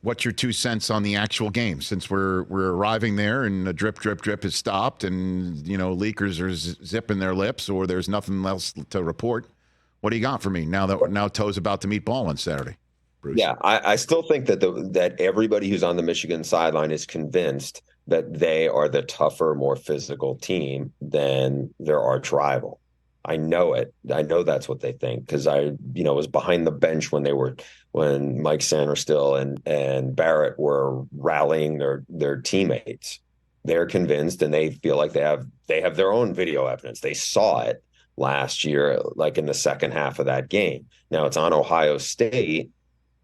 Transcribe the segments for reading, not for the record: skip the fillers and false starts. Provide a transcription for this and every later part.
what's your 2 cents on the actual game, since we're arriving there and the drip has stopped, and leakers are zipping their lips, or there's nothing else to report? What do you got for me now that Toe's about to meet ball on Saturday, Bruce? Yeah, I still think that everybody who's on the Michigan sideline is convinced that they are the tougher, more physical team than their arch rival. I know it. I know that's what they think, because I was behind the bench when Mike Sanderstill and Barrett were rallying their teammates. They're convinced, and they feel like they have their own video evidence. They saw it last year, like in the second half of that game. Now it's on Ohio State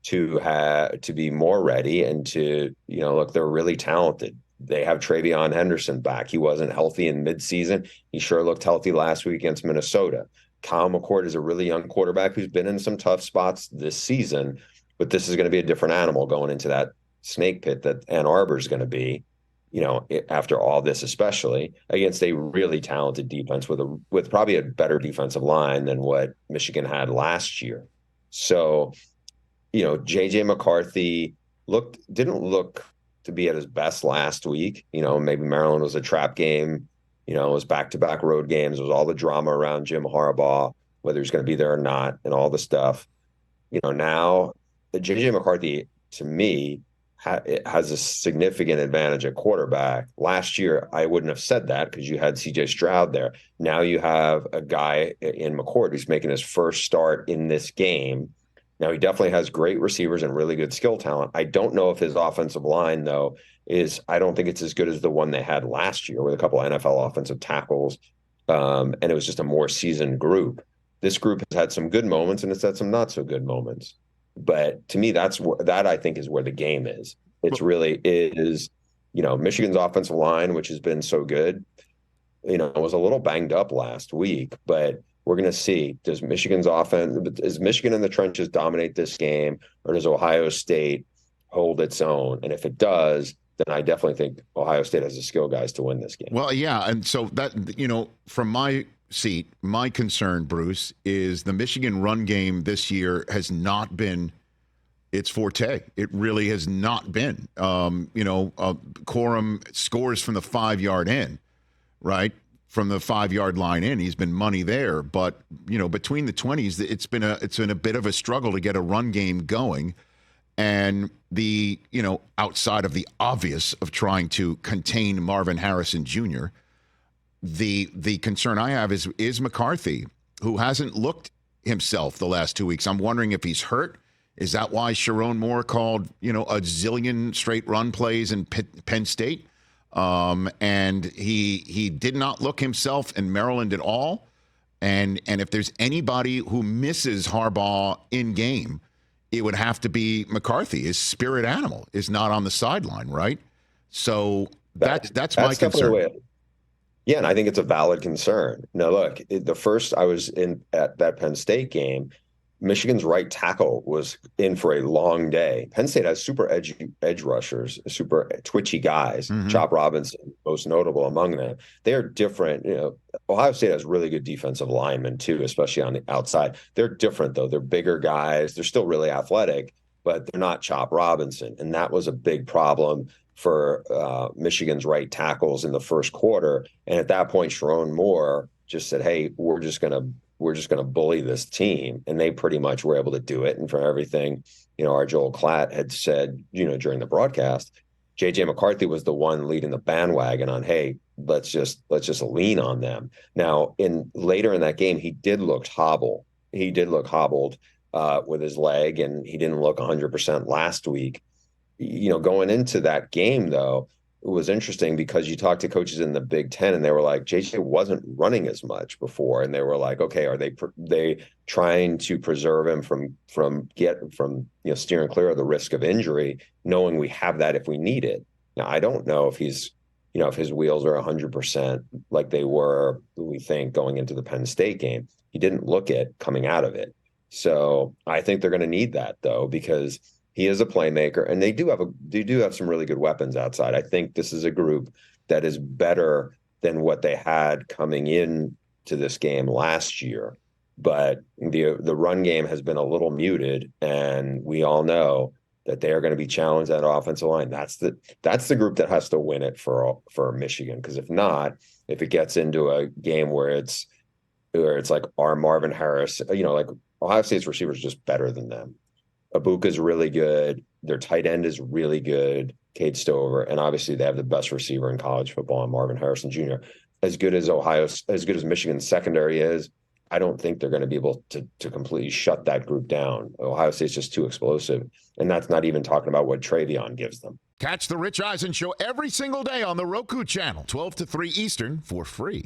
to be more ready and to, look, they're really talented. They have Travion Henderson back. He wasn't healthy in midseason. He sure looked healthy last week against Minnesota. Kyle McCord is a really young quarterback who's been in some tough spots this season, but this is going to be a different animal going into that snake pit that Ann Arbor is going to be, after all this, especially against a really talented defense with probably a better defensive line than what Michigan had last year. So, JJ McCarthy didn't look to be at his best last week. Maybe Maryland was a trap game. It was back-to-back road games. It was all the drama around Jim Harbaugh, whether he's going to be there or not, and all the stuff. Now JJ McCarthy, to me, has a significant advantage at quarterback. Last year, I wouldn't have said that because you had CJ Stroud there. Now you have a guy in McCord who's making his first start in this game. Now, he definitely has great receivers and really good skill talent. I don't know if his offensive line, though, I don't think it's as good as the one they had last year with a couple of NFL offensive tackles. And it was just a more seasoned group. This group has had some good moments, and it's had some not so good moments. But to me, that I think is where the game is. It's really is, Michigan's offensive line, which has been so good, was a little banged up last week, but we're going to see, is Michigan in the trenches dominate this game, or does Ohio State hold its own? And if it does, then I definitely think Ohio State has the skill guys to win this game. Well, yeah. And so that, from my seat, my concern, Bruce, is the Michigan run game this year has not been its forte. It really has not been. Corum scores from the 5-yard in, right? From the 5-yard line in, he's been money there. But between the 20s, it's been a bit of a struggle to get a run game going. And the outside of the obvious of trying to contain Marvin Harrison Jr., the concern I have is McCarthy, who hasn't looked himself the last 2 weeks. I'm wondering if he's hurt. Is that why Sharon Moore called a zillion straight run plays in Penn State? And he did not look himself in Maryland at all. And if there's anybody who misses Harbaugh in game, it would have to be McCarthy. His spirit animal is not on the sideline, right? So that's my concern. Yeah, and I think it's a valid concern. Now, look, the first I was at that Penn State game, Michigan's right tackle was in for a long day. Penn State has super edge rushers, super twitchy guys. Mm-hmm. Chop Robinson, most notable among them. They are different. Ohio State has really good defensive linemen too, especially on the outside. They're different though. They're bigger guys. They're still really athletic, but they're not Chop Robinson, and that was a big problem for Michigan's right tackles in the first quarter. And at that point, Sharon Moore just said, "Hey, we're just gonna bully this team," and they pretty much were able to do it. And for everything, our Joel Klatt had said, during the broadcast, JJ McCarthy was the one leading the bandwagon on, hey, let's just lean on them. Now, later in that game, he did look hobbled. He did look hobbled with his leg, and he didn't look 100% last week. Going into that game, though, it was interesting because you talked to coaches in the Big Ten, and they were like, JJ wasn't running as much before, and they were like, okay, are they trying to preserve him from steering clear of the risk of injury, knowing we have that if we need it? Now, I don't know if he's if his wheels are 100% like they were, we think, going into the Penn State game. He didn't look it coming out of it, so I think they're going to need that though, because he is a playmaker, and they do have some really good weapons outside. I think this is a group that is better than what they had coming in to this game last year. But the run game has been a little muted, and we all know that they are going to be challenged at offensive line. That's the group that has to win it for Michigan. Because if not, if it gets into a game where it's like our Marvin Harris, like Ohio State's receivers just better than them. Ibuka's really good. Their tight end is really good, Cade Stover, and obviously they have the best receiver in college football, Marvin Harrison Jr. As good as Michigan's secondary is, I don't think they're going to be able to completely shut that group down. Ohio State's just too explosive, and that's not even talking about what Travion gives them. Catch the Rich Eisen Show every single day on the Roku channel, 12 to 3 Eastern, for free.